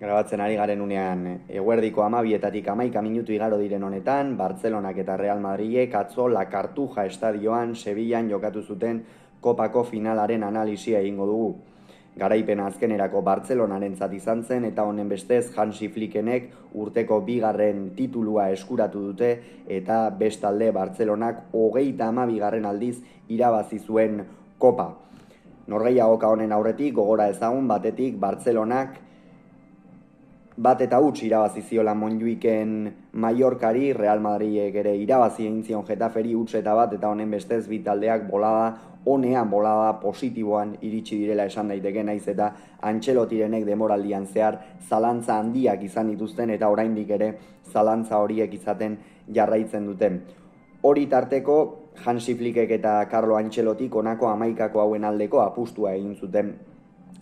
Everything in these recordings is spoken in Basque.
Grabatzen ari garen unean, eguerdiko 12:00 11 minutu igaro diren honetan, Bartzelonak eta Real Madridek atzo La Cartuja estadioan Sevillan jokatu zuten kopako finalaren analisia egingo dugu. Garaipena azkenerako Bartzelonarentzat izan zen eta honen bestez Hansi Flickenek urteko 2. titulua eskuratu dute eta bestalde Bartzelonak 32. aldiz irabazi zuen kopa. Norgehiagoka honen aurretik gogora ezagun batetik Bartzelonak bat eta huts irabazi ziola Montjuiken Mallorcari, Real Madridek ere irabazi egin zion Getaferi huts eta bat, eta honen bestez bi taldeak bolada positiboan iritsi direla esan daiteke, naiz eta Antxelotirenek demoraldian zehar zalantza handiak izan dituzten eta oraindik ere zalantza horiek izaten jarraitzen duten. Hori tarteko Hansi Flickek eta Carlo Antxelotik honako 11 hauen aldeko apustua egin zuten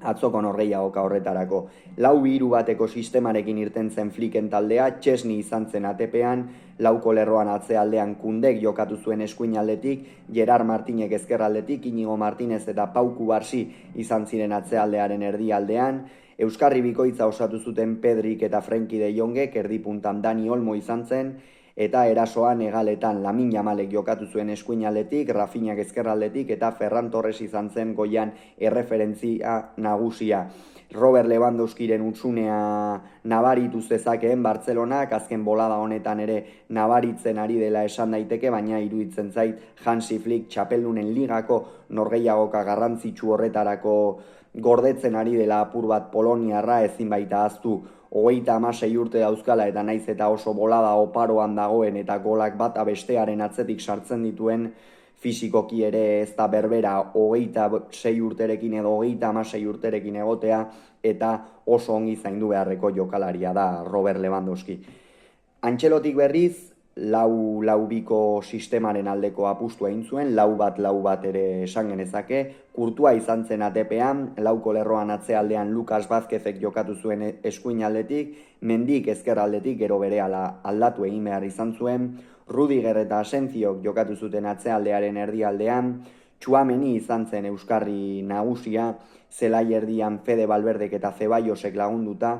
atzoko norgehiagoka horretarako. 4-3-1 sistemarekin irten zen Flicken taldea, Chesney izan zen atepean, lauko lerroan atzealdean Kundek jokatu zuen eskuin aldetik, Gerard Martinek ezkerraldetik, Inigo Martinez eta Pau Kubarsi izan ziren atzealdearen erdialdean, Euskarri bikoitza osatu zuten Pedrik eta Frenkie de Jongek, erdipuntan Dani Olmo izan zen, eta erasoan hegaletan Lamine Yamalek jokatu zuen eskuin aldetik, Rafinhak ezkerraldetik eta Ferran Torres izan zen goian erreferentzia nagusia. Robert Lewandowskiren utsunea nabaritu zezakeen Bartzelonak, azken bolada honetan ere nabaritzen ari dela esan daiteke, baina iruditzen zait Hansi Flick txapeldunen ligako norgehiagoka garrantzitsu horretarako gordetzen ari dela apur bat Poloniarra, ezin baita ahaztu 36 urte dauzkala eta naiz eta oso bolada oparoan dagoen eta golak bata bestearen atzetik sartzen dituen, fisikoki ere ez da berbera 26 urterekin edo 36 urterekin egotea, eta oso ongi zaindu beharreko jokalaria da Robert Lewandowski. Antxelotik berriz, 4-4-2 sistemaren aldeko apustua egin zuen, 4-4-2 ere esan genezake. Kurtua izan zen atepean, lauko lerroan atzealdean Lucas Vázquezek jokatu zuen eskuin aldetik, Mendik ezker aldetik gero berehala aldatu egin behar izan zuen, Rudiger eta Asenziok jokatu zuten atzealdearen erdialdean, Tchouaméni izan zen euskarri nagusia, zelai erdian Fede Valverdek eta Zebaiosek lagunduta,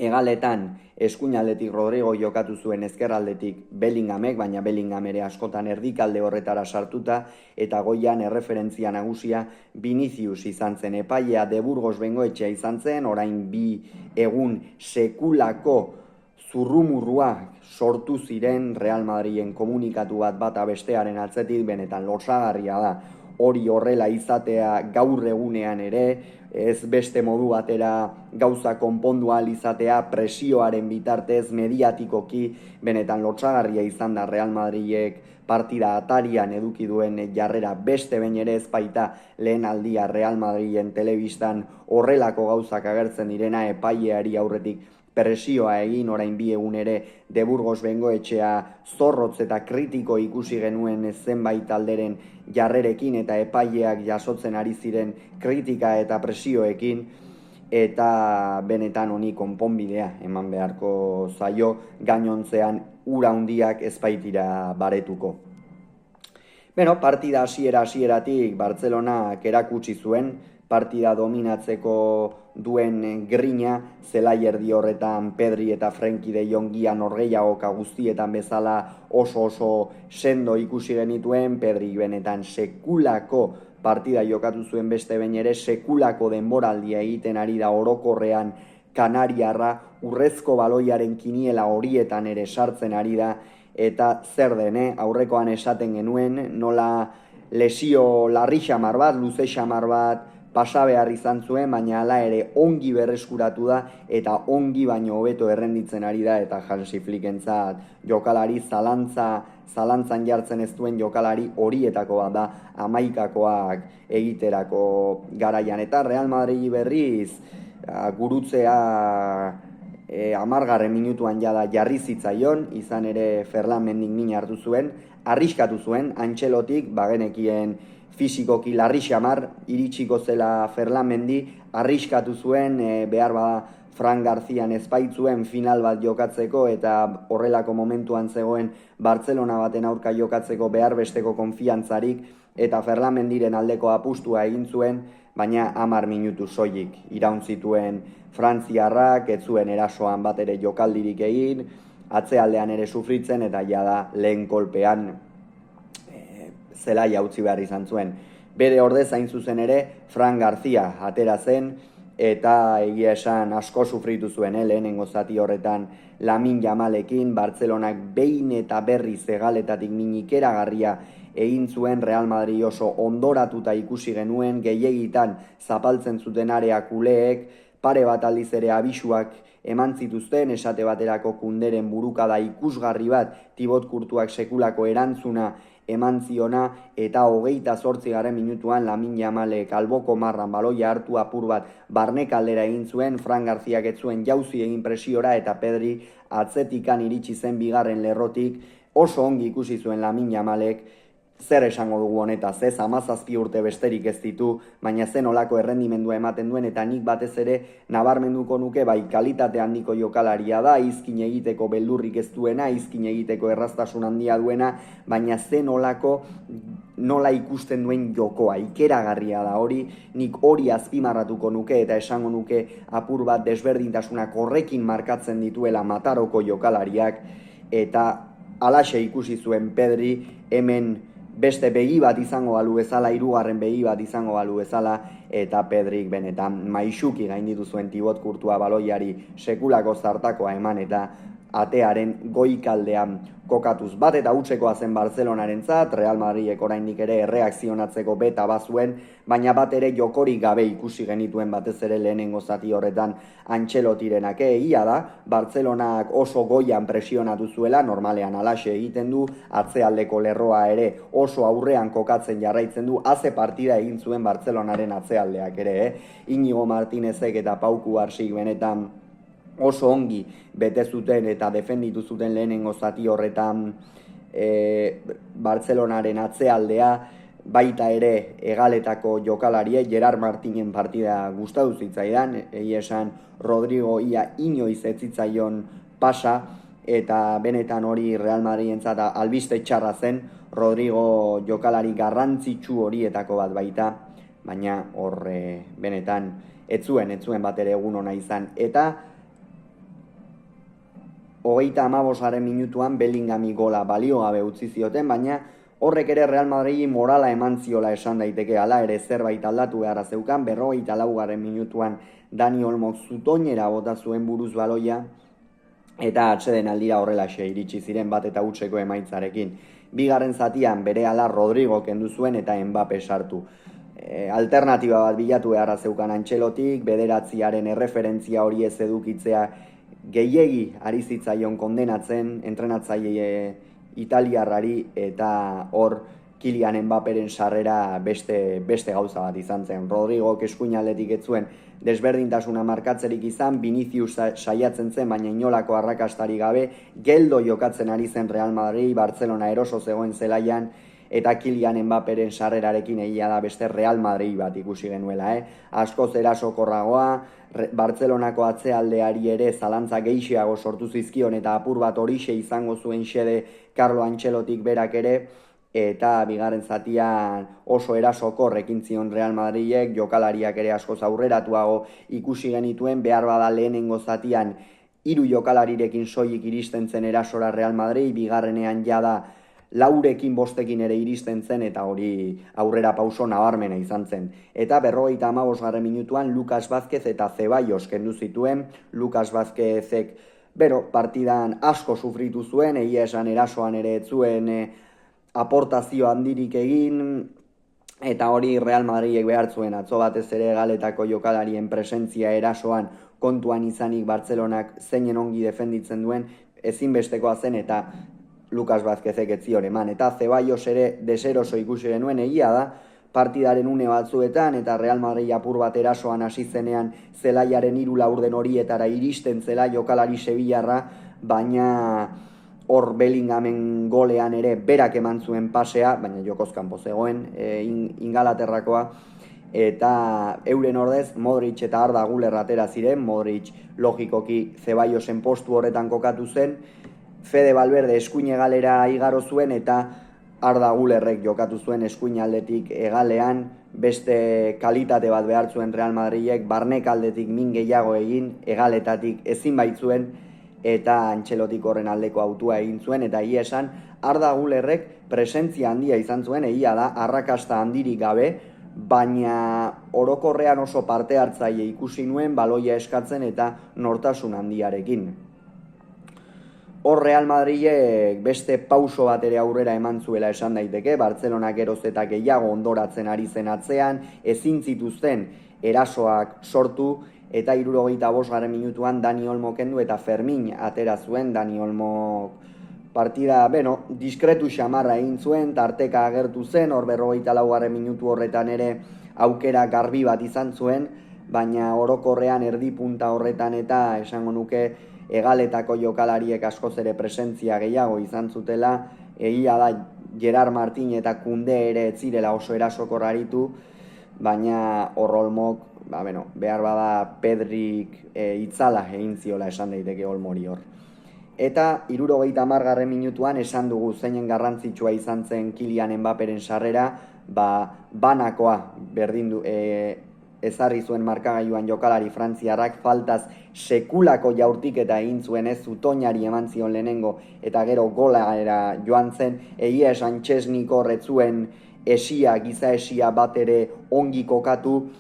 hegaletan eskuin aldetik Rodrigo jokatu zuen ezkerraldetik Bellinghamek, baina Bellingham ere askotan erdikalde horretara sartuta, eta goian erreferentzia nagusia Vinicius izan zen. Epailea De Burgos Bengoetxea izan zen, orain 2 egun sekulako zurrumurrua sortu ziren Real Madriden komunikatu bata bestearen atzetik, benetan lotsagarria da hori horrela izatea gaur egunean ere, ez beste modu batera gauza konpondu ahal izatea, presioaren bitartez mediatikoki, benetan lotsagarria izan da Real Madridek partida atarian eduki duen jarrera, beste behin ere ez baita lehen aldia Real Madriden telebistan horrelako gauzak agertzen direna, epaileari aurretik presioa egin, orain 2 egun ere De Burgos Bengoetxea zorrotz eta kritiko ikusi genuen zenbait alderen jarrerekin, eta epaileak jasotzen ari ziren kritika eta presioekin, eta benetan honi konponbidea eman beharko zaio, gainontzean ura handiak ez baitira baretuko. Partida hasieratik Bartzelonak erakutsi zuen, partida dominatzeko duen grina, zelai erdi horretan Pedri eta Frenkie de Jongia norgehiagoka guztietan bezala oso sendo ikusi genituen. Pedri benetan sekulako partida jokatu zuen, beste behin ere sekulako denboraldia egiten ari da orokorrean Kanariarra, urrezko baloiaren kiniela horietan ere sartzen ari da, eta zer den, aurrekoan esaten genuen, nola lesio larri xamar bat, luze xamar bat pasa behar izan zuen, baina hala ere ongi berreskuratu da eta ongi baino hobeto errenditzen ari da, eta Hansi Flickentzat jokalari zalantzan jartzen ez duen jokalari horietako bat da 11koak egiterako garaian. Eta Real Madrid berriz gurutzea 10. minutuan jada jarri zitzaion, izan ere Ferland Mendik min hartu zuen, arriskatu zuen, Antxelotik bagenekien fisikoki larri xamar iritsiko zela Ferland Mendi, arriskatu zuen, behar bada Fran Garzian ezpaitzuen final bat jokatzeko, eta horrelako momentuan zegoen Bartzelona baten aurka jokatzeko behar besteko konfiantzarik, eta Ferland Mendiren aldeko apustua egin zuen, baina 10 minutu soilik iraun zituen Frantziarrak ez zuen erasoan bat ere jokaldirik egin, atzealdean ere sufritzen eta jada lehen kolpean zelaia utzi behar izan zuen. Bere ordez hain zuzen ere Fran García atera zen eta egia esan asko sufritu zuen lehenengo zati horretan Lamine Yamalekin. Bartzelonak behin eta berriz hegaletatik minikeragarria egin zuen, Real Madrid oso ondoratuta ikusi genuen, gehiegitan zapaltzen zuten area kuleek, pare bat aldiz ere abisuak eman zituzten, esate baterako Kunderen burukada ikusgarri bat Thibaut Courtoisek sekulako erantzuna eman ziona, eta 28. minutuan Lamine Yamalek alboko marran baloia hartu apur bat barnekaldera egin zuen, Fran Garziak ez zuen jauzi egin presiora eta Pedri atzetikan iritsi zen bigarren lerrotik, oso ongi ikusi zuen Lamine Yamalek. Zer esango dugu honetaz, ez 17 urte besterik ez ditu, baina zen olako errendimendua ematen duen, eta nik batez ere nabarmenduko nuke bai kalitate handiko jokalaria da, izkin egiteko beldurrik ez duena, izkin egiteko erraztasun handia duena, baina zen olako nola ikusten duen jokoa, ikeragarria da hori, nik hori azpimarratuko nuke eta esango nuke apur bat desberdintasunak horrekin markatzen dituela Mataroko jokalariak, eta halaxe ikusi zuen Pedri, hemen beste begi bat izango balu bezala, hirugarren begi bat izango balu bezala, eta Pedrik benetan maisuki gainditu zuen Thibaut Courtois baloiari sekulako zartakoa eman eta atearen goikaldean kokatuz. Bat eta hutsekoa zen Bartzelonarentzat, Real Madridek oraindik ere erreakzionatzeko beta bazuen, baina bat ere jokorik gabe ikusi genituen batez ere lehenengo zati horretan Ancelotirenak. Egia da, Bartzelonak oso goian presionatu zuela, normalean halaxe egiten du, atzealdeko lerroa ere oso aurrean kokatzen jarraitzen du, haze partida egin zuen Bartzelonaren atzealdeak ere, Inigo Martinezek eta Pau Kubarsik benetan oso ongi bete zuten eta defenditu zuten lehenengo zati horretan Bartzelonaren atzealdea, baita ere hegaletako jokalarie, Gerard Martinen partida gustatu zitzaidan, esan Rodrigo ia inoiz ez zitzaion pasa, eta benetan hori Real Madridentzat albiste txarra zen, Rodrigo jokalari garrantzitsu horietako bat baita, baina hor benetan ez zuen bat ere egun ona izan, eta 35. minutuan Bellingami gola balio gabe utzi zioten, baina horrek ere Real Madridi morala eman ziola esan daiteke, hala ere zerbait aldatu beharra zeukan. 54. minutuan Dani Olmok zutoinera bota zuen buruz baloia, eta atseden aldira horrelaxe iritsi ziren bat eta hutseko emaitzarekin. Bigarren zatian berehala Rodrigo kendu zuen eta Mbappe sartu. Alternatiba bat bilatu beharra zeukan Ancelotik, bederatziaren erreferentzia hori ez edukitzea gehiegi ari zitzaion kondenatzen entrenatzaile italiarrari, eta hor Kylian Mbapperen sarrera beste gauza bat izan zen. Rodrigo eskuinaldetik ez zuen desberdintasuna markatzerik izan, Vinicius saiatzen zen, baina inolako arrakastari gabe, geldo jokatzen ari zen Real Madrid, Barcelona eroso zegoen zelaian, eta Kylian Mbapperen sarrerarekin egia da beste Real Madrid bat ikusi genuela. Askoz erasokorragoa, Bartzelonako atzealdeari ere zalantza gehiago sortu zizkion, eta apur bat horixe izango zuen xede Carlo Ancelotik berak ere, eta bigarren zatian oso erasokor ekin zion Real Madridek, jokalariak ere askoz aurreratuago ikusi genituen, behar bada lehenengo zatian 3 jokalarirekin soilik iristen zen erasora Real Madrid, bigarrenean jada 4-ekin 5-ekin ere iristen zen, eta hori aurrera pauso nabarmena izan zen. Eta 55. minutuan Lucas Vázquez eta Ceballos kendu zituen. Lucas Vázquezek partidan asko sufritu zuen, egia esan erasoan ere ez zuen aportazio handirik egin, eta hori Real Madridek behar zuen, atzo batez ere galetako jokalarien presentzia erasoan kontuan izanik Bartzelonak zeinen ongi defenditzen duen, ezinbestekoa zen, eta Lucas Vázquezek ez zion eman, eta Ceballos ere deseroso ikusi genuen, egia da, partidaren une batzuetan, eta Real Madrid apur bat erasoan hasi zenean zelaiaren 3 laurden horietara iristen zela jokalari sevillarra, baina hor Bellingamen golean ere berak eman zuen pasea, baina jokoz kanpo zegoen Ingalaterrakoa, eta euren ordez Modric eta Arda Güler atera ziren. Modric logikoki Ceballosen postu horretan kokatu zen, Fede Valverde eskuin egalera igaro zuen, eta Arda Gülerrek jokatu zuen eskuin aldetik egalean, beste kalitate bat behar zuen Real Madridek, barnek aldetik min gehiago egin, egaletatik ezin baitzuen, eta Antxelotik horren aldeko autua egin zuen, eta egia esan, Arda Gülerrek presentzia handia izan zuen, egia da, arrakasta handirik gabe, baina orokorrean oso parte hartzaile ikusi nuen, baloia eskatzen eta nortasun handiarekin. Hor Real Madridek beste pauso bat ere aurrera eman zuela esan daiteke, Bartzelonak geroz eta gehiago ondoratzen ari zen atzean, ezin zituzten erasoak sortu, eta 75. minutuan Dani Olmo kendu eta Fermin atera zuen. Dani Olmo partida, diskretu xamarra egin zuen, tarteka agertu zen, hor 44. minutu horretan ere aukera garbi bat izan zuen, baina orokorrean erdi punta horretan eta esango nuke egaletako jokalariek askoz ere presentzia gehiago izan zutela, egia da Gerard Martin eta Koundé ere ez zirela oso erasokor aritu, baina hor Olmok, behar bada Pedrik itzala egin ziola esan daiteke Olmori hor. Eta 70. minutuan esan dugu zeinen garrantzitsua izan zen Kylian Mbapperen sarrera, banakoa berdindu ezarri zuen markagailuan jokalari frantziarrak, faltaz sekulako jaurtiketa egin zuen, ez Zutoinari eman zion lehenengo eta gero gola joan zen, egia esan Txesnik horret zuen giza esia bat ere ongi kokatu,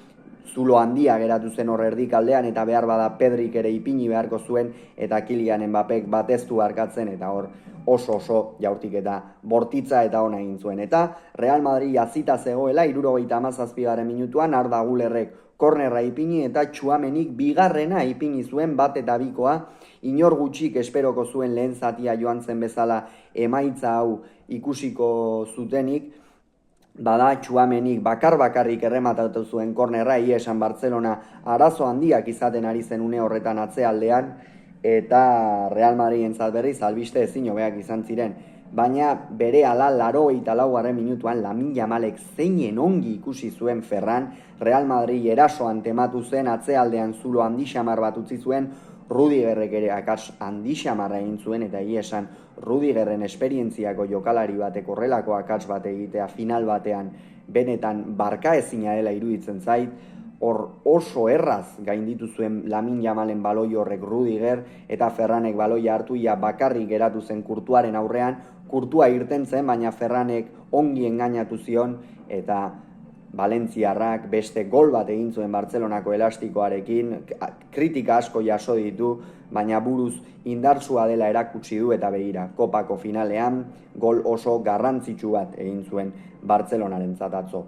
zulo handia geratu zen hor erdikaldean, eta behar bada Pedrik ere ipini beharko zuen, eta Kylian Mbappek bateztu harkatzen, eta hor oso jaurtiketa bortitza eta ona egin zuen. Eta Real Madrid azita zegoela, 77. minutuan, Arda Gülerrek kornerra ipini eta Tchouaménik bigarrena ipini zuen, bat eta bikoa, inor gutxik esperoko zuen lehen zatia joan zen bezala emaitza hau ikusiko zutenik, bada Tchouaménik bakarrik errematatu zuen kornerra, esan Bartzelona arazo handiak izaten ari zen une horretan atzealdean, eta Real Madridentzat berriz albiste ezin hobeak izan ziren. Baina berehala 84. minutuan Lamine Yamalek zeinen ongi ikusi zuen Ferran, Real Madrid erasoan tematu zen, atzealdean zulo handi xamar bat utzi zuen, Rudigerrek ere akats handi xamarra egin zuen, eta egia esan Rudigerren esperientziako jokalari batek horrelako akats bat egitea final batean benetan barka ezina dela iruditzen zait. Hor oso erraz gainditu zuen Lamine Yamalen baloi horrek Rudiger, eta Ferranek baloia hartu bakarrik geratu zen Kurtuaren aurrean, Kurtua irten zen, baina Ferranek ongi engainatu zion, eta Valentziarrak beste gol bat egin zuen Bartzelonako elastikoarekin, kritika asko jaso ditu, baina buruz indartsua dela erakutsi du, eta begira, kopako finalean gol oso garrantzitsu bat egin zuen Bartzelonarentzat atzo.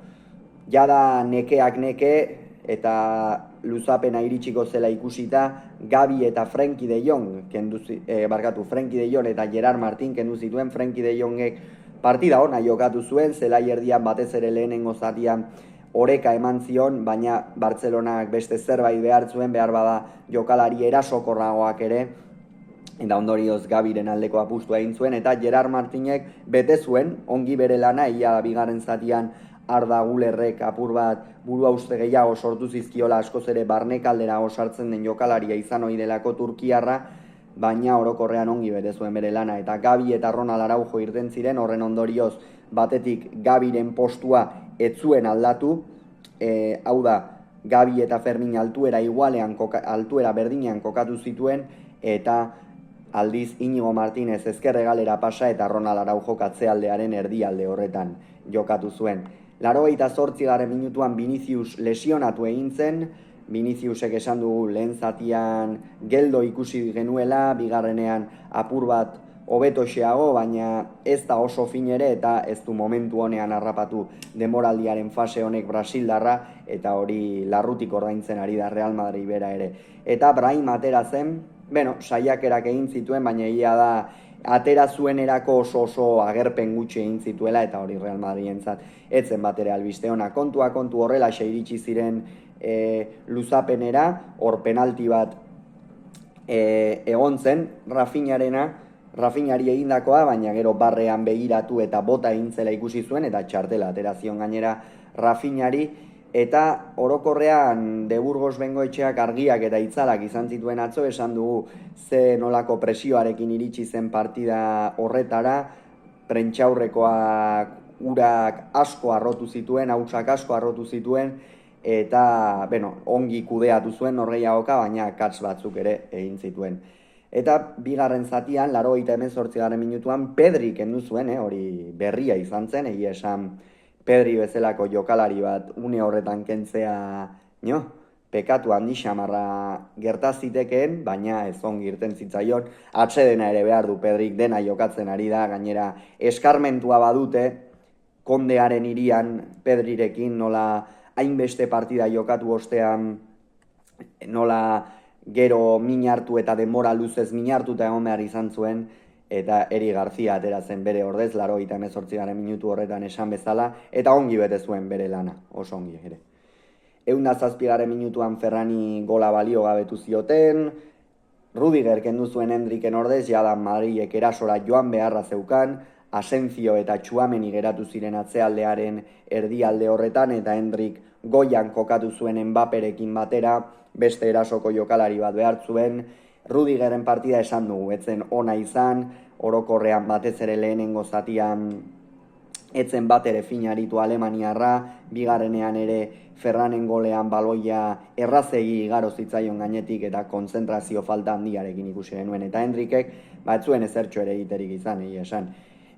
Jada nekeak neke, eta luzapena iritsiko zela ikusita, Gavi eta Frenkie de Jong, Frenkie de Jong eta Gerard Martin kendu zituen. Frenkie de Jongek partida ona jokatu zuen, zelai erdian batez ere lehenengo zatian oreka eman zion, baina Bartzelonak beste zerbait behar zuen, behar bada jokalari erasokorragoak ere, eta ondorioz Gaviren aldeko apustua egin zuen, eta Gerard Martinek bete zuen, ongi bere lana, ia bigarren zatian Arda Gülerrek apur bat burua uste gehiago sortu zizkiola, askoz ere barnekaldera osartzen den jokalaria izan ohi delako turkiarra, baina orokorrean ongi bete zuen bere lana, eta Gavi eta Ronald Araujo irten ziren, horren ondorioz batetik Gaviren postua ez zuen aldatu, hau da, Gavi eta Fermin altuera berdinean kokatu zituen, eta aldiz Íñigo Martínez ezker hegalera pasa eta Ronald Araujo atzealdearen erdialde horretan jokatu zuen. 88. minutuan Vinicius lesionatu egin zen, Viniciusek esan dugu lehen zatian geldo ikusi genuela, bigarrenean apur bat hobetoxeago, baina ez da oso fin ere, eta ez du momentu honean harrapatu denboraldiaren fase honek brasildarra, eta hori larrutik ordaintzen ari da Real Madrid bera ere. Eta Brahim atera zen, saiakerak egin zituen, baina egia da atera zuenerako oso agerpen gutxi egin zituela, eta hori Real Madridentzat etzen bat ere albiste ona. Kontua kontu horrela iritsi ziren luzapenera, hor penalti bat egon zen Rafinhari egindakoa, baina gero barrean begiratu eta bota egin zela ikusi zuen, eta txartela atera zion gainera Rafinhari, eta orokorrean De Burgos Bengoetxeak argiak eta itzalak izan zituen atzo, esan dugu ze nolako presioarekin iritsi zen partida horretara, prentxaurrekoak urak asko arrotu zituen, hautsak asko arrotu zituen, eta ongi kudeatu zuen norgehiagoka, baina kats batzuk ere egin zituen. Eta bigarren zatian, 88. minutuan, Pedri kendu zuen, hori berria izan zen, egia esan Pedri bezalako jokalari bat une horretan kentzea, pekatu handi xamarra gertazitekeen, baina ez ongi irten zitzaion, atsedena ere behar du Pedrik, dena jokatzen ari da, gainera eskarmentua badute, Kondearen hirian Pedrirekin nola hainbeste partida jokatu ostean, nola gero min hartu eta denbora luzez min hartuta egon behar izan zuen, eta Eri Garzia atera zen bere ordez, 88. minutu horretan esan bezala, eta ongi bete zuen bere lana, oso ongi ere. 107. minutuan Ferrani gola balio gabetu zioten, Rudiger kendu zuen Endriken ordez, jada Madrilek erasora joan beharra zeukan, Asensio eta Txuameni geratu ziren atzealdearen erdialde horretan, eta Endrik goian kokatu zuen Mbaperekin batera, beste erasoko jokalari bat behar zuen. Rudigeren partida esan dugu, etzen ona izan, orokorrean batez ere lehenengo zatian etzen bat ere finaritu Alemaniarra, bigarrenean ere Ferranen golean baloia errazegi igaro zitzaion gainetik eta konzentrazio falta handiarekin ikusi genuen, eta Endrikek ez zuen ezertxo ere egiterik izan, egia esan.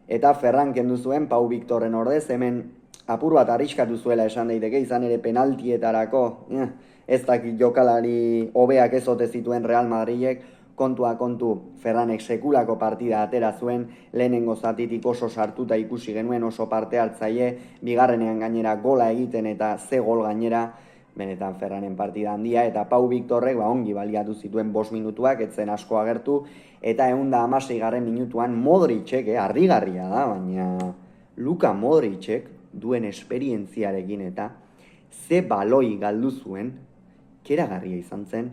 Eta Ferran kendu zuen Pau Victorren ordez, hemen apur bat arriskatu zuela esan daiteke, izan ere penaltietarako, ez dakit jokalari hobeak ez ote zituen Real Madrilek, kontua kontu Ferranek sekulako partida atera zuen, lehenengo zatitik oso sartuta ikusi genuen, oso parte hartzaile, bigarrenean gainera gola egiten eta ze gol gainera, benetan Ferranen partida handia, eta Pau Victorrek ongi baliatu zituen 5 minutuak, etzen asko agertu, eta 116. minutuan Modricek, harrigarria da, baina Luka Modricek duen esperientziarekin eta ze baloi galdu zuen, keragarria izan zen,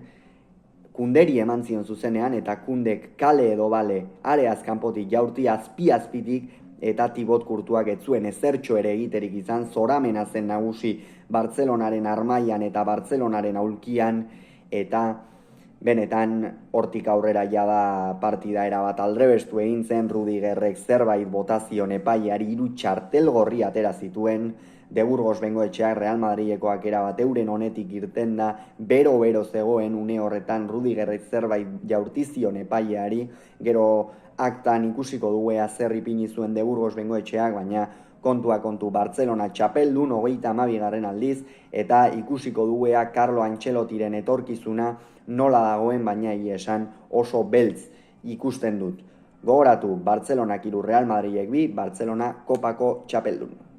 Kunderi eman zion zuzenean, eta Kundek kale edo bale areaz kanpotik jaurti azpi-azpitik, eta Tibot Kurtuak ez zuen ezertxo ere egiterik izan, zoramena zen nagusi Bartzelonaren armaian eta Bartzelonaren aulkian, eta benetan hortik aurrera jada partida erabat aldrebestu egin zen, Rudigerrek zerbait botazion epaiari 3 txartel gorri atera zituen, De Burgos Bengoetxeak Real Madrilekoak erabat euren honetik irten da, bero-bero zegoen une horretan Rudigerrek zerbait jaurtizion epaiari, gero aktan ikusiko dugu zer ipini zuen De Burgos Bengoetxeak, baina kontua kontu Bartzelona txapeldun 32. aldiz, eta ikusiko dugu Carlo Ancelottiren etorkizuna nola dagoen, baina esan oso beltz ikusten dut. Gogoratu, Bartzelonak 3, Real Madrilek 2, Bartzelona kopako txapeldun.